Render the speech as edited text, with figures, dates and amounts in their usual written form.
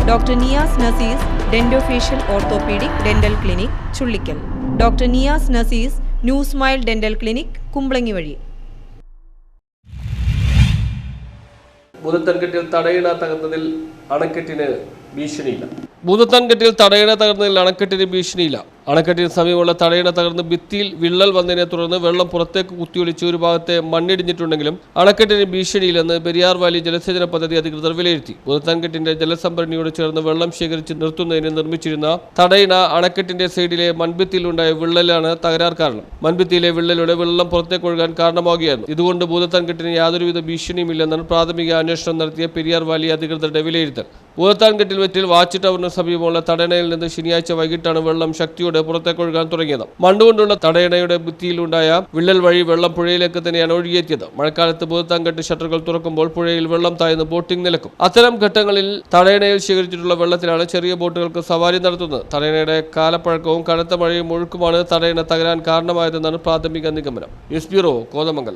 Doctor Niyas Nasees dentofacial orthopaedic dental clinic Chullickal. Doctor Niyas Nasees new smile dental clinic Kumbalangi വഴി. ഭൂതത്താൻകെട്ടിൽ തടയിണ തകർന്നതിൽ അണക്കെട്ടിന് ഭീഷണിയില്ല. ഭൂതത്താൻകെട്ടിൽ തടയിണ തകർന്നതിൽ അണക്കെട്ടിന് ഭീഷണിയില്ല. അണക്കെട്ടിന് സമീപമുള്ള തടയിണ തകർന്ന് ഭിത്തിയിൽ വിള്ളൽ വന്നതിനെ തുടർന്ന് വെള്ളം പുറത്തേക്ക് കുത്തിയൊലിച്ച് ഒരു ഭാഗത്തെ മണ്ണിടിഞ്ഞിട്ടുണ്ടെങ്കിലും അണക്കെട്ടിന് ഭീഷണിയില്ലെന്ന് പെരിയാർ വാലി ജലസേചന പദ്ധതി അധികൃതർ വിലയിരുത്തി. ഭൂതത്താൻകെട്ടിന്റെ ജലസംഭരണിയോട് ചേർന്ന് വെള്ളം ശേഖരിച്ച് നിർത്തുന്നതിന് നിർമ്മിച്ചിരുന്ന തടയിണ അണക്കെട്ടിന്റെ സൈഡിലെ മൺഭിത്തിയിലുണ്ടായ വിള്ളലാണ് തകരാർ കാരണം. മൺഭിത്തിയിലെ വിള്ളലോടെ വെള്ളം പുറത്തേക്ക് ഒഴുകാൻ കാരണമാവുകയായിരുന്നു. ഇതുകൊണ്ട് ഭൂതത്താൻകെട്ടിന് യാതൊരുവിധ ഭീഷണിയുമില്ലെന്നാണ് പ്രാഥമിക അന്വേഷണം നടത്തിയ പെരിയാർ വാലി അധികൃതരുടെ വിലയിരുത്തൽ. ഭൂതത്താൻകെട്ടിൽ വെറ്റിൽ വാച്ച് ടവറിന് സമീപമുള്ള തടയണയിൽ നിന്ന് ശനിയാഴ്ച വൈകിട്ടാണ് വെള്ളം ശക്തിയോടെ പുറത്തേക്കൊഴുകാൻ തുടങ്ങിയത്. മണ്ണുകൊണ്ടുള്ള തടയണയുടെ ഭിത്തിയിലുണ്ടായ വിള്ളൽ വഴി വെള്ളം പുഴയിലേക്ക് തന്നെയാണ് ഒഴുകിയെത്തിയത്. മഴക്കാലത്ത് ഭൂതത്താൻകെട്ട് ഷട്ടറുകൾ തുറക്കുമ്പോൾ പുഴയിൽ വെള്ളം താഴ്ന്ന് ബോട്ടിംഗ് നിലക്കും. അത്തരം ഘട്ടങ്ങളിൽ തടയണയിൽ ശേഖരിച്ചിട്ടുള്ള വെള്ളത്തിലാണ് ചെറിയ ബോട്ടുകൾക്ക് സവാരി നടത്തുന്നത്. തടയണയുടെ കാലപ്പഴക്കവും കനത്ത മഴയും ഒഴുക്കുമാണ് തടയണ തകരാൻ കാരണമായതെന്നാണ് പ്രാഥമിക നിഗമനം. News bureau, Kothamangalam.